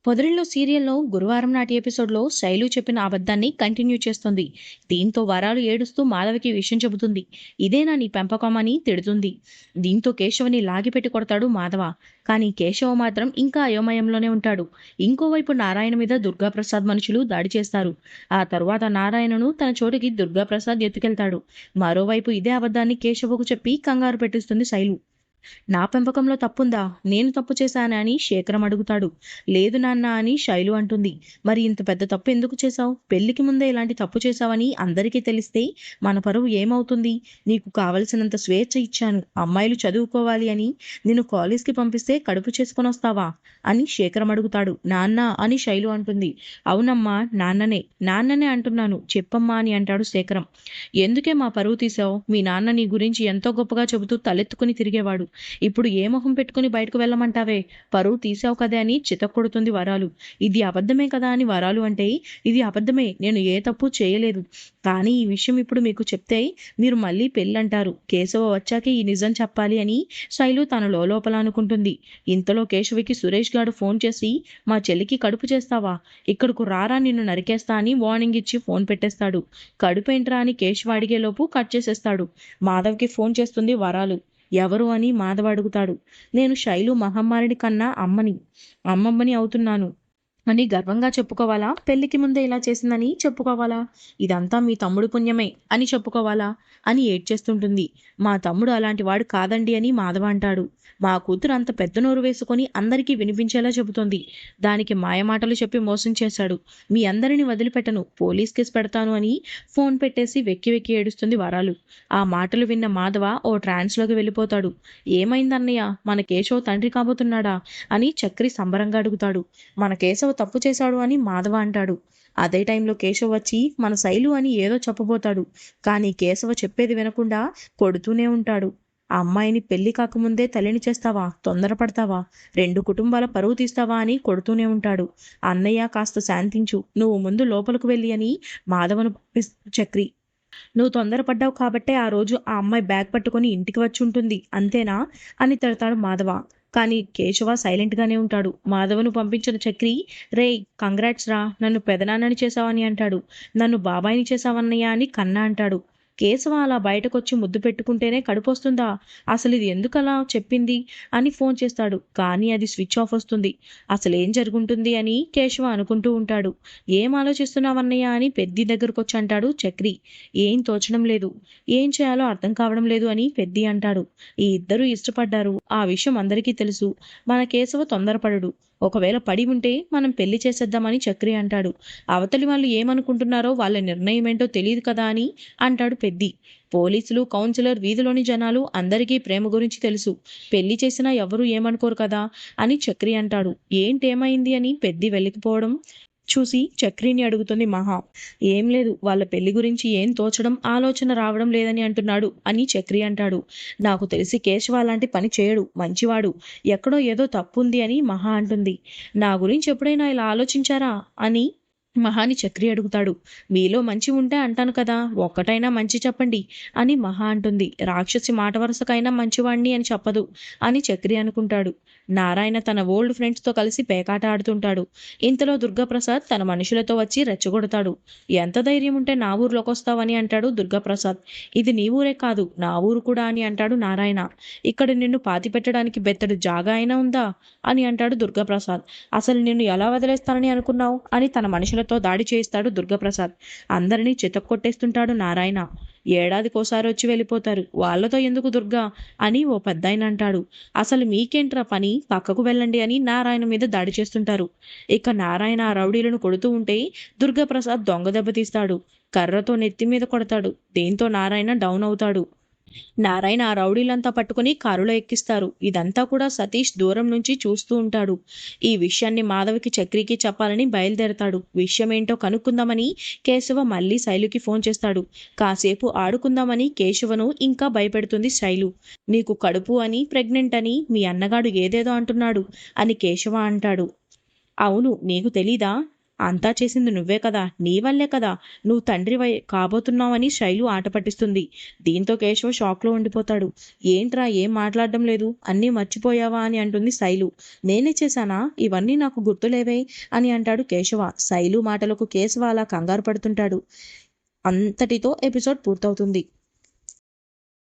పొదరిల్లు సీరియల్లో గురువారం నాటి ఎపిసోడ్లో శైలు చెప్పిన అబద్ధాన్ని కంటిన్యూ చేస్తుంది. దీంతో వరాలు ఏడుస్తూ మాధవికి విషయం చెబుతుంది. ఇదేనా నీ పెంపకం అని తిడుతుంది. దీంతో కేశవని లాగిపెట్టి కొడతాడు మాధవ. కానీ కేశవ మాత్రం ఇంకా అయోమయంలోనే ఉంటాడు. ఇంకోవైపు నారాయణ మీద దుర్గాప్రసాద్ మనుషులు దాడి చేస్తారు. ఆ తరువాత నారాయణను తన చోటుకి దుర్గాప్రసాద్ ఎత్తుకెళ్తాడు. మరోవైపు ఇదే అబద్ధాన్ని కేశవకు చెప్పి కంగారు పెట్టిస్తుంది శైలు. నా పెంపకంలో తప్పుందా? నేను తప్పు చేశానా అని శేఖరం అడుగుతాడు. లేదు నాన్న అని శైలు అంటుంది. మరి ఇంత పెద్ద తప్పు ఎందుకు చేశావు? పెళ్లికి ముందే ఇలాంటి తప్పు చేశావని అందరికీ తెలిస్తే మన పరువు ఏమవుతుంది? నీకు కావలసినంత స్వేచ్ఛ ఇచ్చాను. అమ్మాయిలు చదువుకోవాలి అని నిన్ను కాలేజ్కి పంపిస్తే కడుపు చేసుకొని వస్తావా అని శేఖరం అడుగుతాడు. నాన్న అని శైలు అంటుంది. అవునమ్మా, నాన్ననే అంటున్నాను, చెప్పమ్మా అని అంటాడు శేఖరం. ఎందుకే మా పరువు తీసావు? మీ నాన్న నీ గురించి ఎంతో గొప్పగా చెబుతూ తలెత్తుకుని తిరిగేవాడు. ఇప్పుడు ఏ మొహం పెట్టుకుని బయటకు వెళ్ళమంటావే? పరువు తీసావు కదే అని చితక్కొడుతుంది వరాలు. ఇది అబద్ధమే కదా అని వరాలు అంటే, ఇది అబద్ధమే, నేను ఏ తప్పు చేయలేదు. కానీ ఈ విషయం ఇప్పుడు మీకు చెప్తే మీరు మళ్ళీ పెళ్ళంటారు. కేశవ వచ్చాకే ఈ నిజం చెప్పాలి అని శైలు తన లోపల అనుకుంటుంది. ఇంతలో కేశవికి సురేష్ గారు ఫోన్ చేసి, మా చెల్లికి కడుపు చేస్తావా? ఇక్కడకు రారా, నిన్ను నరికేస్తా అని వార్నింగ్ ఇచ్చి ఫోన్ పెట్టేస్తాడు. కడుపేంట్రా అని కేశవ అడిగేలోపు కట్ చేసేస్తాడు. మాధవ్కి ఫోన్ చేస్తుంది వరాలు. ఎవరు అని మాధవ్ అడుగుతాడు. నేను శైలు మహమ్మారిని కన్నా అమ్మమ్మని అవుతున్నాను అని గర్వంగా చెప్పుకోవాలా? పెళ్లికి ముందే ఇలా చేసిందని చెప్పుకోవాలా? ఇదంతా మీ తమ్ముడు పుణ్యమే అని చెప్పుకోవాలా అని ఏడ్చేస్తుంటుంది. మా తమ్ముడు అలాంటి వాడు కాదండి అని మాధవ అంటాడు. మా కూతురు అంత పెద్ద నోరు వేసుకొని అందరికీ వినిపించేలా చెబుతోంది. దానికి మాయమాటలు చెప్పి మోసం చేశాడు. మీ అందరిని వదిలిపెట్టను, పోలీస్ కేసు పెడతాను అని ఫోన్ పెట్టేసి వెక్కి వెక్కి ఏడుస్తుంది వరాలు. ఆ మాటలు విన్న మాధవ ఓ ట్రాన్స్లోకి వెళ్ళిపోతాడు. ఏమైందన్నయ్య, మన కేశవ్ తండ్రి కాబోతున్నాడా అని చక్రి సంబరంగా అడుగుతాడు. మన కేశవ్ తప్పు చేశాడు అని మాధవ అంటాడు. అదే టైంలో కేశవ్ వచ్చి మన శైలు అని ఏదో చెప్పబోతాడు. కానీ కేశవ చెప్పేది వినకుండా కొడుతూనే ఉంటాడు. ఆ అమ్మాయిని పెళ్లి కాకముందే తల్లిని చేస్తావా? తొందరపడతావా? 2 కుటుంబాల పరువు తీస్తావా అని కొడుతూనే ఉంటాడు. అన్నయ్య, కాస్త శాంతించు, నువ్వు ముందు లోపలికి వెళ్ళి అని మాధవను చక్రి. నువ్వు తొందరపడ్డావు కాబట్టే ఆ రోజు ఆ అమ్మాయి బ్యాగ్ పట్టుకొని ఇంటికి వచ్చి ఉంటుంది, అంతేనా అని తిడతాడు మాధవ. కానీ కేశవ సైలెంట్గానే ఉంటాడు. మాధవను పంపించిన చక్రి, రేయ్ కంగ్రాట్స్ రా, నన్ను పెదనాన్నని చేసావని అంటాడు. నన్ను బాబాయిని చేసావన్నయ్య అని కన్నా అంటాడు. కేశవ అలా బయటకొచ్చి ముద్దు పెట్టుకుంటేనే కడుపొస్తుందా? అసలు ఇది ఎందుకలా చెప్పింది అని ఫోన్ చేస్తాడు. కానీ అది స్విచ్ ఆఫ్ వస్తుంది. అసలు ఏం జరుగుంటుంది అని కేశవ అనుకుంటూ ఉంటాడు. ఏం ఆలోచిస్తున్నావన్నయ్య అని పెద్ది దగ్గరకు వచ్చి అంటాడు చక్రి. ఏం తోచడం లేదు, ఏం చేయాలో అర్థం కావడం లేదు అని పెద్ది అంటాడు. ఈ ఇద్దరూ ఇష్టపడ్డారు, ఆ విషయం అందరికీ తెలుసు. మన కేశవ తొందరపడడు. ఒకవేళ పడి ఉంటే మనం పెళ్లి చేసేద్దామని చక్రి అంటాడు. అవతలి వాళ్ళు ఏమనుకుంటున్నారో వాళ్ళ నిర్ణయం ఏంటో తెలియదు కదా అని అంటాడు పెద్ది. పోలీసులు, కౌన్సిలర్, వీధిలోని జనాలు అందరికీ ప్రేమ గురించి తెలుసు. పెళ్లి చేసినా ఎవరూ ఏమనుకోరు కదా అని చక్రి అంటాడు. ఏంటేమైంది అని పెద్ది వెళ్ళిపోవడం చూసి చక్రిని అడుగుతుంది మహా. ఏం లేదు, వాళ్ళ పెళ్లి గురించి ఏం తోచడం, ఆలోచన రావడం లేదని అంటున్నాడు అని చక్రి అంటాడు. నాకు తెలిసి కేశవ అలాంటి పని చేయడు, మంచివాడు. ఎక్కడో ఏదో తప్పుంది అని మహా అంటుంది. నా గురించి ఎప్పుడైనా ఇలా ఆలోచించారా అని మహాని చక్రి అడుగుతాడు. మీలో మంచి ఉంటే అంటాను కదా, ఒక్కటైనా మంచి చెప్పండి అని మహా అంటుంది. రాక్షసి మాట వరుసకైనా మంచివాణ్ణి అని చెప్పదు అని చక్రి అనుకుంటాడు. నారాయణ తన ఓల్డ్ ఫ్రెండ్స్తో కలిసి పేకాట ఆడుతుంటాడు. ఇంతలో దుర్గాప్రసాద్ తన మనుషులతో వచ్చి రెచ్చగొడతాడు. ఎంత ధైర్యం ఉంటే నా ఊర్లోకి వస్తావని అంటాడు దుర్గాప్రసాద్. ఇది నీ ఊరే కాదు, నా ఊరు కూడా అని అంటాడు నారాయణ. ఇక్కడ నిన్ను పాతిపెట్టడానికి బెత్తడు జాగా అయినా ఉందా అని అంటాడు దుర్గాప్రసాద్. అసలు నిన్ను ఎలా వదిలేస్తానని అనుకున్నావు అని తన మనుషులతో దాడి చేయిస్తాడు దుర్గాప్రసాద్. అందరినీ చితక్కొట్టేస్తుంటాడు నారాయణ. ఏడాదికోసారి వచ్చి వెళ్ళిపోతారు, వాళ్ళతో ఎందుకు దుర్గా అని ఓ పెద్దాయన అంటాడు. అసలు మీకేంట్రా పని, పక్కకు వెళ్ళండి అని నారాయణ మీద దాడి చేస్తుంటారు. ఇక నారాయణ ఆ రౌడీలను కొడుతూ ఉంటే దుర్గాప్రసాద్ దొంగ దెబ్బతీస్తాడు. కర్రతో నెత్తి మీద కొడతాడు. దీంతో నారాయణ డౌన్ అవుతాడు. నారాయణ ఆ రౌడీలంతా పట్టుకుని కారులో ఎక్కిస్తారు. ఇదంతా కూడా సతీష్ దూరం నుంచి చూస్తూ ఉంటాడు. ఈ విషయాన్ని మాధవికి, చక్రికి చెప్పాలని బయలుదేరతాడు. విషయం ఏంటో కనుక్కుందామని కేశవ మళ్ళీ శైలుకి ఫోన్ చేస్తాడు. కాసేపు ఆడుకుందామని కేశవను ఇంకా భయపెడుతుంది శైలు. నీకు కడుపు అని, ప్రెగ్నెంట్ అని మీ అన్నగాడు ఏదేదో అంటున్నాడు అని కేశవ అంటాడు. అవును, నీకు తెలీదా? అంతా చేసింది నువ్వే కదా, నీ వల్లే కదా నువ్వు తండ్రి కాబోతున్నావని శైలు ఆట పట్టిస్తుంది. దీంతో కేశవ షాక్లో ఉండిపోతాడు. ఏంట్రా ఏం మాట్లాడడం లేదు, అన్నీ మర్చిపోయావా అని అంటుంది శైలు. నేనే చేశానా, ఇవన్నీ నాకు గుర్తులేవే అని అంటాడు కేశవ. శైలు మాటలకు కేశవ అలా కంగారు పడుతుంటాడు. అంతటితో ఎపిసోడ్ పూర్తవుతుంది.